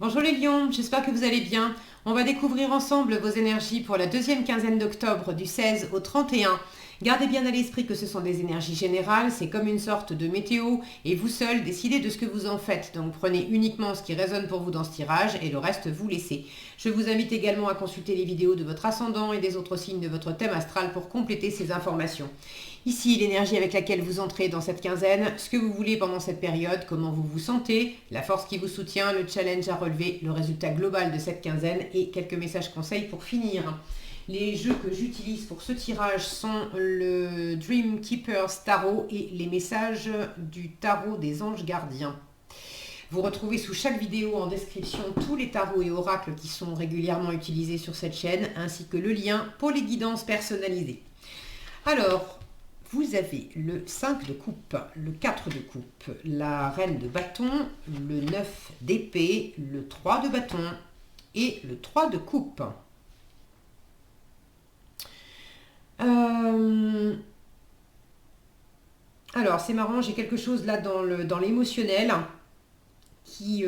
Bonjour les lions, j'espère que vous allez bien. On va découvrir ensemble vos énergies pour la deuxième quinzaine d'octobre du 16 au 31. Gardez bien à l'esprit que ce sont des énergies générales, c'est comme une sorte de météo et vous seul décidez de ce que vous en faites. Donc prenez uniquement ce qui résonne pour vous dans ce tirage et le reste vous laissez. Je vous invite également à consulter les vidéos de votre ascendant et des autres signes de votre thème astral pour compléter ces informations. Ici, l'énergie avec laquelle vous entrez dans cette quinzaine, ce que vous voulez pendant cette période, comment vous vous sentez, la force qui vous soutient, le challenge à relever, le résultat global de cette quinzaine et quelques messages conseils pour finir. Les jeux que j'utilise pour ce tirage sont le Dream Keepers Tarot et les messages du tarot des anges gardiens. Vous retrouvez sous chaque vidéo en description tous les tarots et oracles qui sont régulièrement utilisés sur cette chaîne, ainsi que le lien pour les guidances personnalisées. Alors, vous avez le 5 de coupe, le 4 de coupe, la reine de bâton, le 9 d'épée, le 3 de bâton et le 3 de coupe. Alors, c'est marrant, j'ai quelque chose là dans l'émotionnel qui...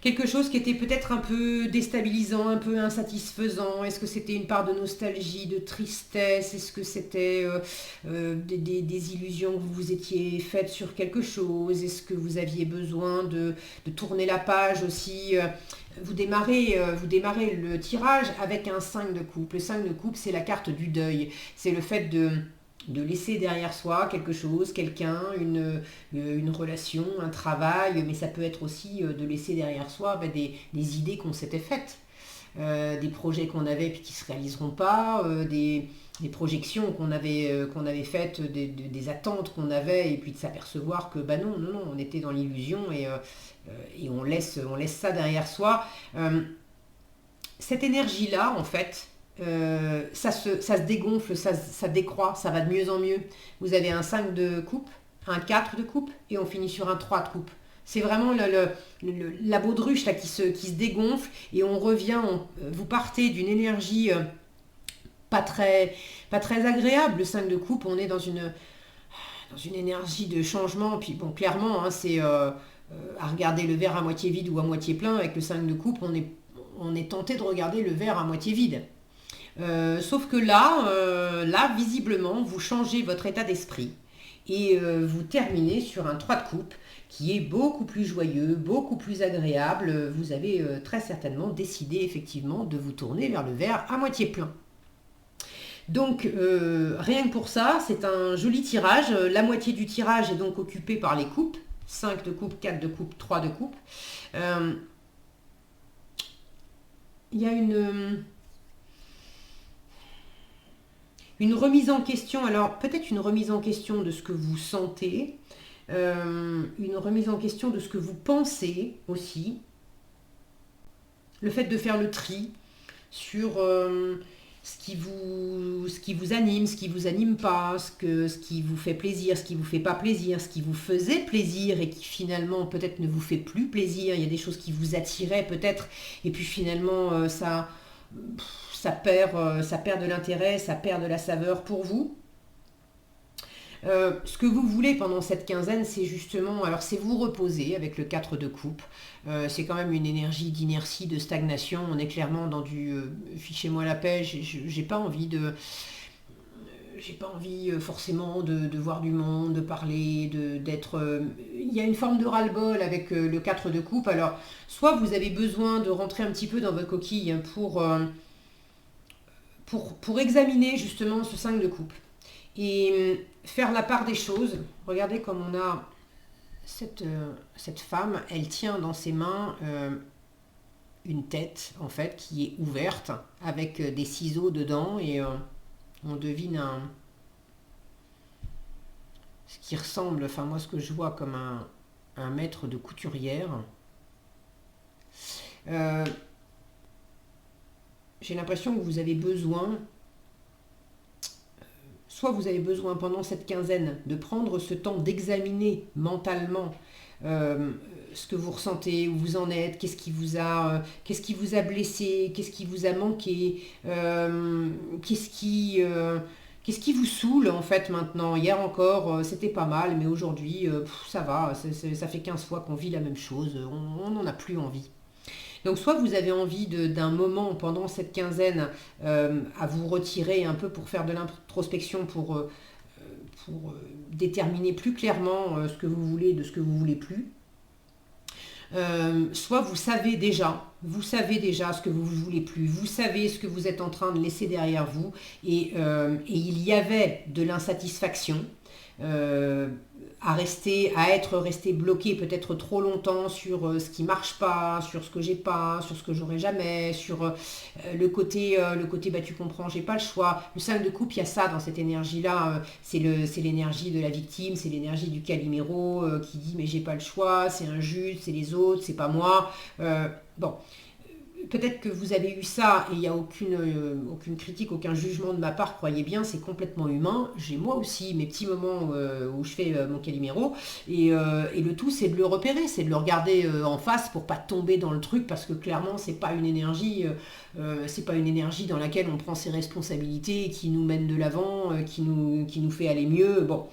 quelque chose qui était peut-être un peu déstabilisant, un peu insatisfaisant. Est-ce que c'était une part de nostalgie, de tristesse? Est-ce que c'était des illusions que vous vous étiez faites sur quelque chose? Est-ce que vous aviez besoin de tourner la page aussi? Vous démarrez le tirage avec un 5 de coupe. Le 5 de coupe, c'est la carte du deuil. C'est le fait de laisser derrière soi quelque chose, quelqu'un, une relation, un travail, mais ça peut être aussi de laisser derrière soi des idées qu'on s'était faites, des projets qu'on avait puis qui ne se réaliseront pas, des projections qu'on avait faites, des attentes qu'on avait, et puis de s'apercevoir que non, on était dans l'illusion et on laisse ça derrière soi. Cette énergie-là, en fait, ça se dégonfle, ça décroît, ça va de mieux en mieux. Vous avez un 5 de coupe, un 4 de coupe et on finit sur un 3 de coupe. C'est vraiment la baudruche là, qui se dégonfle et on revient, vous partez d'une énergie pas très agréable. Le 5 de coupe, on est dans une énergie de changement. Puis bon, clairement, hein, c'est à regarder le verre à moitié vide ou à moitié plein. Avec le 5 de coupe, on est tenté de regarder le verre à moitié vide. Sauf que là, visiblement, vous changez votre état d'esprit et vous terminez sur un 3 de coupe qui est beaucoup plus joyeux, beaucoup plus agréable. Vous avez très certainement décidé effectivement de vous tourner vers le verre à moitié plein. Donc, rien que pour ça, c'est un joli tirage. La moitié du tirage est donc occupée par les coupes. 5 de coupe, 4 de coupe, 3 de coupe. Il y a une remise en question, alors peut-être une remise en question de ce que vous sentez, une remise en question de ce que vous pensez aussi, le fait de faire le tri sur ce qui vous anime, ce qui vous anime pas, ce qui vous fait plaisir, ce qui vous fait pas plaisir, ce qui vous faisait plaisir et qui finalement peut-être ne vous fait plus plaisir. Il y a des choses qui vous attiraient peut-être et puis finalement ça perd de l'intérêt, ça perd de la saveur pour vous. Ce que vous voulez pendant cette quinzaine, c'est justement, alors c'est vous reposer avec le 4 de coupe. C'est quand même une énergie d'inertie, de stagnation. On est clairement dans du fichez-moi la paix. J'ai pas envie forcément de voir du monde, de parler, d'être... il y a une forme de ras-le-bol avec le 4 de coupe. Alors, soit vous avez besoin de rentrer un petit peu dans votre coquille pour examiner justement ce 5 de coupe et faire la part des choses. Regardez comme on a cette femme, elle tient dans ses mains une tête en fait qui est ouverte avec des ciseaux dedans et on devine ce qui ressemble, enfin moi ce que je vois comme un maître de couturière. J'ai l'impression que vous avez besoin, soit vous avez besoin pendant cette quinzaine de prendre ce temps d'examiner mentalement ce que vous ressentez, où vous en êtes, qu'est-ce qui vous a blessé, qu'est-ce qui vous a manqué, Qu'est-ce qui vous saoule en fait maintenant? Hier encore, c'était pas mal, mais aujourd'hui, ça va, ça fait 15 fois qu'on vit la même chose, on n'en a plus envie. Donc soit vous avez envie d'un moment pendant cette quinzaine à vous retirer un peu pour faire de l'introspection, pour déterminer plus clairement ce que vous voulez de ce que vous voulez plus. Soit vous savez déjà ce que vous ne voulez plus, vous savez ce que vous êtes en train de laisser derrière vous, et il y avait de l'insatisfaction à être resté bloqué peut-être trop longtemps sur ce qui marche pas, sur ce que j'ai pas, sur ce que j'aurai jamais, sur le côté bah tu comprends, j'ai pas le choix. Le 5 de coupe, il y a ça dans cette énergie-là, c'est l'énergie de la victime, c'est l'énergie du Calimero qui dit mais j'ai pas le choix, c'est injuste, c'est les autres, c'est pas moi. Bon, peut-être que vous avez eu ça et il n'y a aucune critique, aucun jugement de ma part, croyez bien, c'est complètement humain. J'ai moi aussi mes petits moments où je fais mon Calimero et le tout c'est de le repérer, c'est de le regarder en face pour pas tomber dans le truc parce que clairement c'est pas une énergie dans laquelle on prend ses responsabilités, qui nous mène de l'avant, qui nous fait aller mieux. Bon.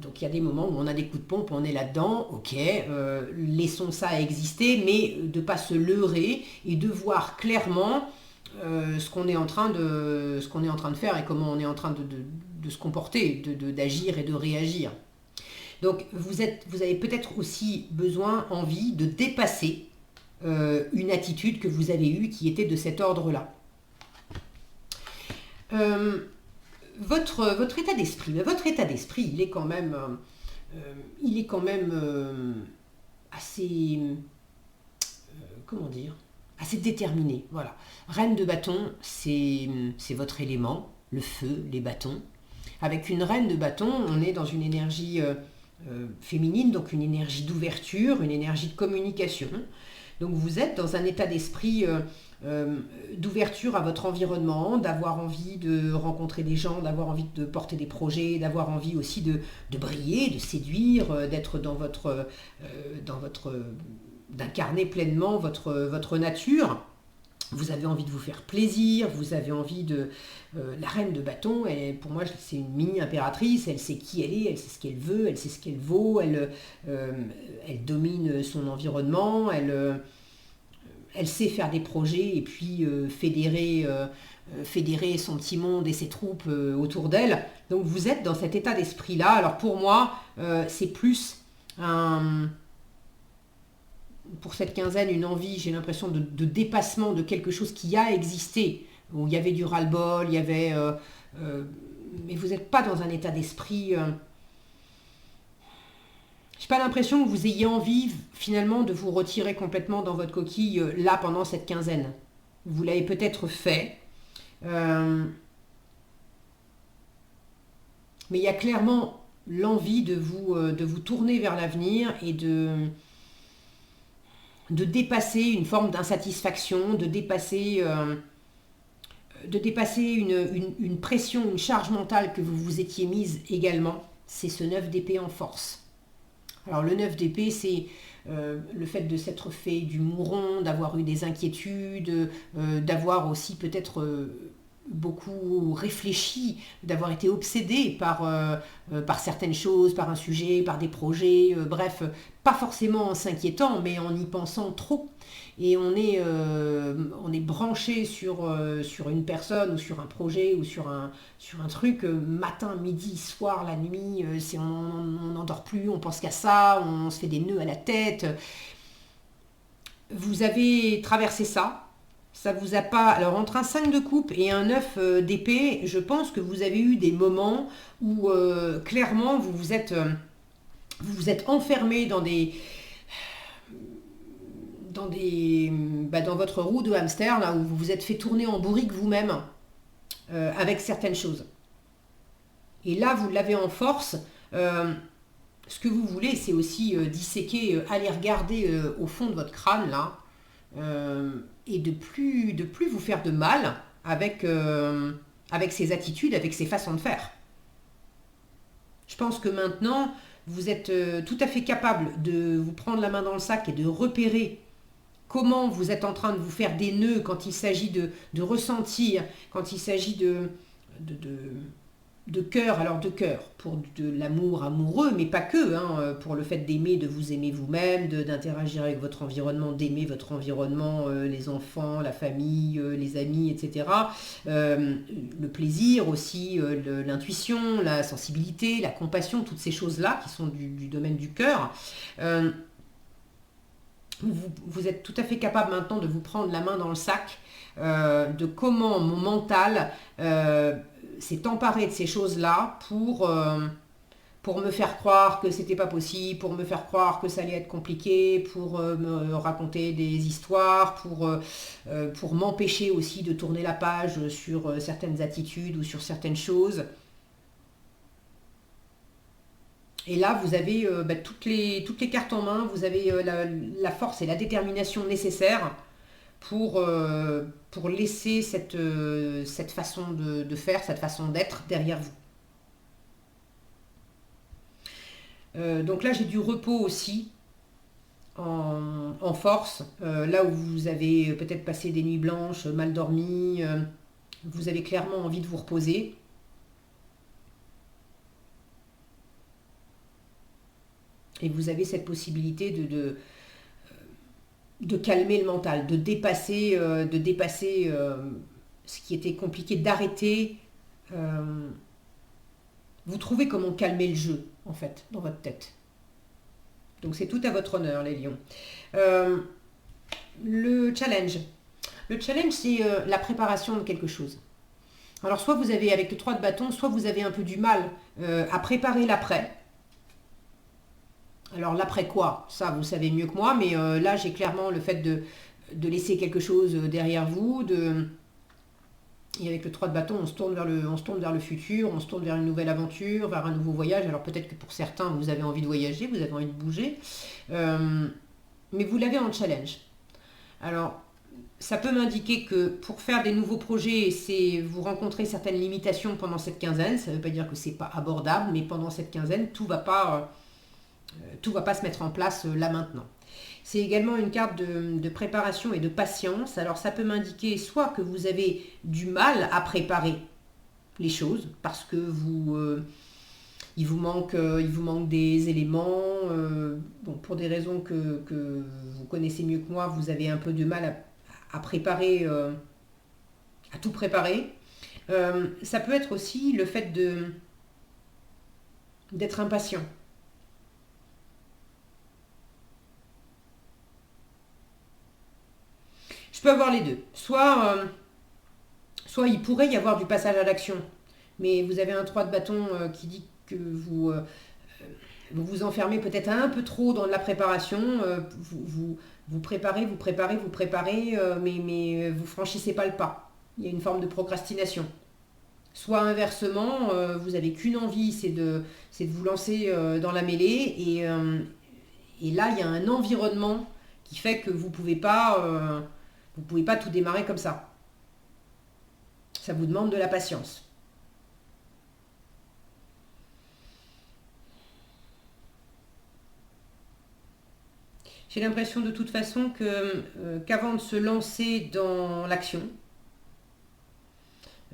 Donc il y a des moments où on a des coups de pompe, on est là-dedans, ok, laissons ça exister, mais de ne pas se leurrer et de voir clairement ce qu'on est en train de faire et comment on est en train de se comporter, d'agir et de réagir. Donc vous avez peut-être aussi envie de dépasser une attitude que vous avez eue qui était de cet ordre-là. Votre état d'esprit, il est quand même assez, comment dire, assez déterminé. Voilà. Reine de bâton, c'est votre élément, le feu, les bâtons. Avec une reine de bâton, on est dans une énergie féminine, donc une énergie d'ouverture, une énergie de communication. Donc vous êtes dans un état d'esprit d'ouverture à votre environnement, d'avoir envie de rencontrer des gens, d'avoir envie de porter des projets, d'avoir envie aussi de briller, de séduire, d'être d'incarner pleinement votre nature. Vous avez envie de vous faire plaisir, vous avez envie de... la reine de bâton, pour moi, c'est une mini-impératrice, elle sait qui elle est, elle sait ce qu'elle veut, elle sait ce qu'elle vaut, elle domine son environnement, elle sait faire des projets et puis fédérer son petit monde et ses troupes autour d'elle. Donc vous êtes dans cet état d'esprit-là. Alors pour moi, c'est plus pour cette quinzaine, une envie, j'ai l'impression, de dépassement de quelque chose qui a existé, où il y avait du ras-le-bol, il y avait... mais vous n'êtes pas dans un état d'esprit... j'ai pas l'impression que vous ayez envie, finalement, de vous retirer complètement dans votre coquille, là, pendant cette quinzaine. Vous l'avez peut-être fait. Mais il y a clairement l'envie de vous tourner vers l'avenir et de dépasser une forme d'insatisfaction, de dépasser une pression, une charge mentale que vous vous étiez mise également. C'est ce 9 d'épée en force. Alors le 9 d'épée, c'est le fait de s'être fait du mouron, d'avoir eu des inquiétudes, d'avoir aussi peut-être beaucoup réfléchi, d'avoir été obsédé par certaines choses, par un sujet, par des projets, bref, pas forcément en s'inquiétant, mais en y pensant trop. Et on est branché sur une personne ou sur un projet ou sur un truc matin, midi, soir, la nuit, on n'endort plus, on pense qu'à ça, on se fait des nœuds à la tête. Vous avez traversé ça. Ça vous a pas... Alors, entre un 5 de coupe et un 9 d'épée, je pense que vous avez eu des moments où, clairement, vous vous êtes enfermé dans votre roue de hamster, là, où vous vous êtes fait tourner en bourrique vous-même, avec certaines choses. Et là, vous l'avez en force. Ce que vous voulez, c'est aussi disséquer, aller regarder au fond de votre crâne, là, et de plus vous faire de mal avec ces attitudes, avec ces façons de faire. Je pense que maintenant, vous êtes tout à fait capable de vous prendre la main dans le sac et de repérer comment vous êtes en train de vous faire des nœuds quand il s'agit de ressentir, quand il s'agit de de cœur, alors de cœur, pour de l'amour amoureux, mais pas que, hein, pour le fait d'aimer, de vous aimer vous-même, d'interagir avec votre environnement, d'aimer votre environnement, les enfants, la famille, les amis, etc. Le plaisir aussi, l'intuition, la sensibilité, la compassion, toutes ces choses-là qui sont du domaine du cœur. Euh, vous êtes tout à fait capable maintenant de vous prendre la main dans le sac, de comment mon mental s'est emparé de ces choses-là pour me faire croire que c'était pas possible, pour me faire croire que ça allait être compliqué, pour me raconter des histoires, pour m'empêcher aussi de tourner la page sur certaines attitudes ou sur certaines choses. Et là, vous avez toutes les cartes en main, vous avez la force et la détermination nécessaires pour laisser cette façon de faire, cette façon d'être derrière vous. Donc là, j'ai du repos aussi en force. Là où vous avez peut-être passé des nuits blanches, mal dormi, vous avez clairement envie de vous reposer. Et vous avez cette possibilité de calmer le mental, de dépasser ce qui était compliqué, d'arrêter. Vous trouvez comment calmer le jeu, en fait, dans votre tête. Donc c'est tout à votre honneur, les lions. Le challenge. Le challenge, c'est la préparation de quelque chose. Alors soit vous avez, avec le 3 de bâton, soit vous avez un peu du mal à préparer l'après. Alors l'après quoi? Ça, vous savez mieux que moi, mais là, j'ai clairement le fait de laisser quelque chose derrière vous, et avec le 3 de bâton, on se tourne vers le futur, on se tourne vers une nouvelle aventure, vers un nouveau voyage. Alors peut-être que pour certains, vous avez envie de voyager, vous avez envie de bouger, mais vous l'avez en challenge. Alors, ça peut m'indiquer que pour faire des nouveaux projets, vous rencontrez certaines limitations pendant cette quinzaine. Ça ne veut pas dire que c'est pas abordable, mais pendant cette quinzaine, tout va pas se mettre en place là maintenant. C'est également une carte de préparation et de patience. Alors ça peut m'indiquer soit que vous avez du mal à préparer les choses parce que il vous manque des éléments. Pour des raisons que vous connaissez mieux que moi, vous avez un peu de mal à préparer, à tout préparer. Ça peut être aussi le fait d'être impatient. Je peux avoir les deux. Soit il pourrait y avoir du passage à l'action, mais vous avez un 3 de bâton qui dit que vous vous enfermez peut-être un peu trop dans de la préparation. Vous préparez, mais vous franchissez pas le pas. Il y a une forme de procrastination. Soit inversement, vous n'avez qu'une envie, c'est de vous lancer dans la mêlée, et là, il y a un environnement qui fait que vous pouvez pas tout démarrer comme ça. Ça vous demande de la patience. J'ai l'impression de toute façon qu'avant de se lancer dans l'action,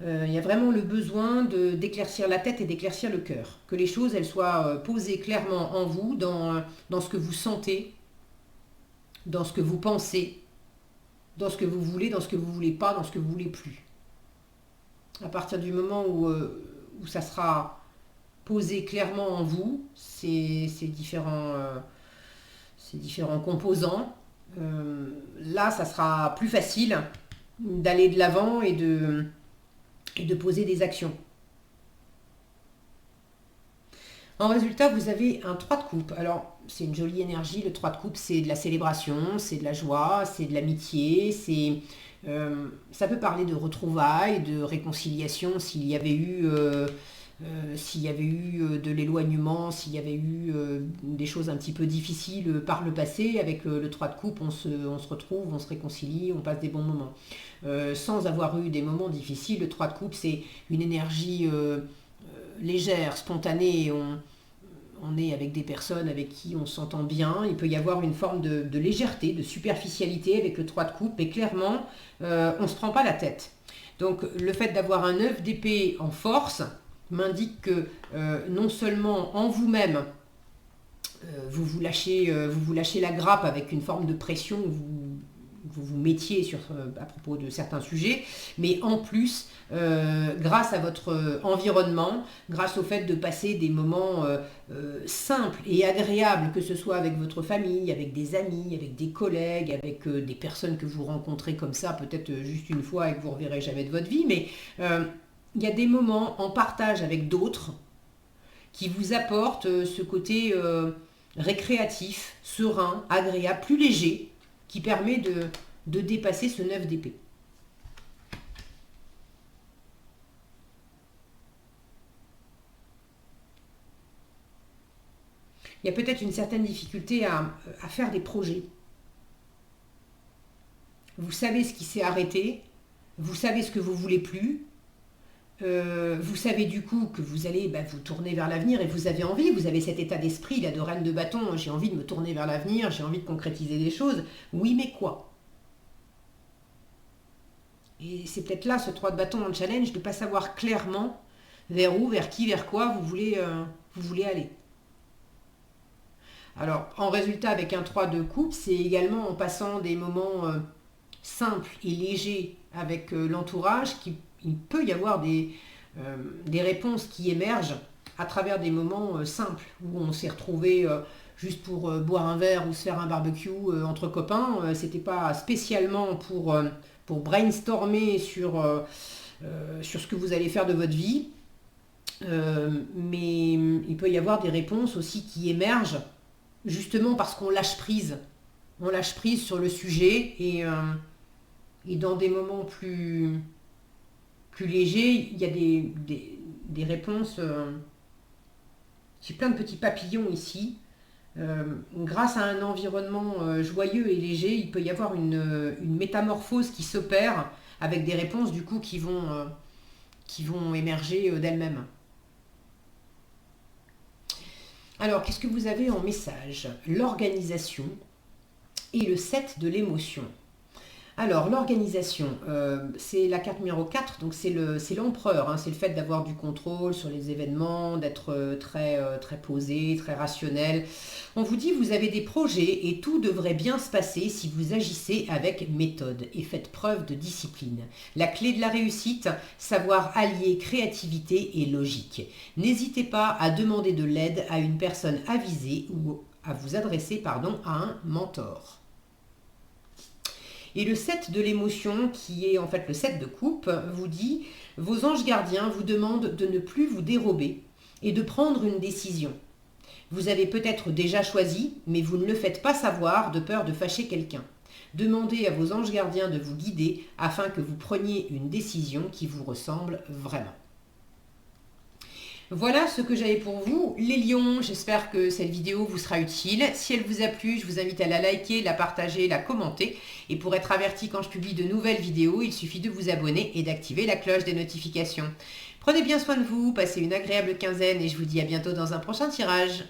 il y a vraiment le besoin d'éclaircir la tête et d'éclaircir le cœur. Que les choses elles soient posées clairement en vous, dans ce que vous sentez, dans ce que vous pensez, dans ce que vous voulez, dans ce que vous voulez pas, dans ce que vous voulez plus. À partir du moment où ça sera posé clairement en vous, ces différents composants, là, ça sera plus facile d'aller de l'avant et de poser des actions. En résultat, vous avez un 3 de coupe. Alors, c'est une jolie énergie. Le 3 de coupe, c'est de la célébration, c'est de la joie, c'est de l'amitié, ça peut parler de retrouvailles, de réconciliation s'il y avait eu de l'éloignement, s'il y avait eu des choses un petit peu difficiles par le passé. Avec le 3 de coupe, on se retrouve, on se réconcilie, on passe des bons moments. Sans avoir eu des moments difficiles, le 3 de coupe, c'est une énergie légère, spontanée. On est avec des personnes avec qui on s'entend bien. Il peut y avoir une forme de légèreté, de superficialité avec le 3 de coupe, mais clairement, on ne se prend pas la tête. Donc le fait d'avoir un 9 d'épée en force m'indique que non seulement en vous-même, vous vous lâchez la grappe avec une forme de pression que vous mettiez à propos de certains sujets, mais en plus, grâce à votre environnement, grâce au fait de passer des moments simples et agréables, que ce soit avec votre famille, avec des amis, avec des collègues, avec des personnes que vous rencontrez comme ça, peut-être juste une fois et que vous ne reverrez jamais de votre vie, mais il y a des moments en partage avec d'autres qui vous apportent ce côté récréatif, serein, agréable, plus léger, qui permet de dépasser ce 9 d'épée. Il y a peut-être une certaine difficulté à faire des projets. Vous savez ce qui s'est arrêté, vous savez ce que vous voulez plus, vous savez du coup que vous allez vous tourner vers l'avenir et vous avez envie, vous avez cet état d'esprit là de reine de bâton, j'ai envie de me tourner vers l'avenir, j'ai envie de concrétiser des choses. Oui, mais quoi? Et c'est peut-être là ce 3 de bâton dans le challenge, de ne pas savoir clairement vers où, vers qui, vers quoi vous voulez aller. Alors, en résultat, avec un 3 de coupe, c'est également en passant des moments simples et légers avec l'entourage qu'il peut y avoir des réponses qui émergent à travers des moments simples, où on s'est retrouvé juste pour boire un verre ou se faire un barbecue entre copains. C'était pas spécialement pour brainstormer sur ce que vous allez faire de votre vie, mais il peut y avoir des réponses aussi qui émergent justement parce qu'on lâche prise. On lâche prise sur le sujet et dans des moments plus légers, il y a des réponses. J'ai plein de petits papillons ici. Grâce à un environnement joyeux et léger, il peut y avoir une métamorphose qui s'opère avec des réponses du coup qui vont émerger d'elles-mêmes. Alors, qu'est-ce que vous avez en message? L'organisation et le 7 de l'émotion. Alors, l'organisation, c'est la carte numéro 4, donc c'est l'empereur, hein, c'est le fait d'avoir du contrôle sur les événements, d'être très posé, très rationnel. On vous dit, vous avez des projets et tout devrait bien se passer si vous agissez avec méthode et faites preuve de discipline. La clé de la réussite, savoir allier créativité et logique. N'hésitez pas à demander de l'aide à une personne avisée ou à vous adresser à un mentor. Et le 7 de l'émotion, qui est en fait le 7 de coupe, vous dit « Vos anges gardiens vous demandent de ne plus vous dérober et de prendre une décision. Vous avez peut-être déjà choisi, mais vous ne le faites pas savoir de peur de fâcher quelqu'un. Demandez à vos anges gardiens de vous guider afin que vous preniez une décision qui vous ressemble vraiment. » Voilà ce que j'avais pour vous, les lions. J'espère que cette vidéo vous sera utile. Si elle vous a plu, je vous invite à la liker, la partager, la commenter. Et pour être averti quand je publie de nouvelles vidéos, il suffit de vous abonner et d'activer la cloche des notifications. Prenez bien soin de vous, passez une agréable quinzaine et je vous dis à bientôt dans un prochain tirage.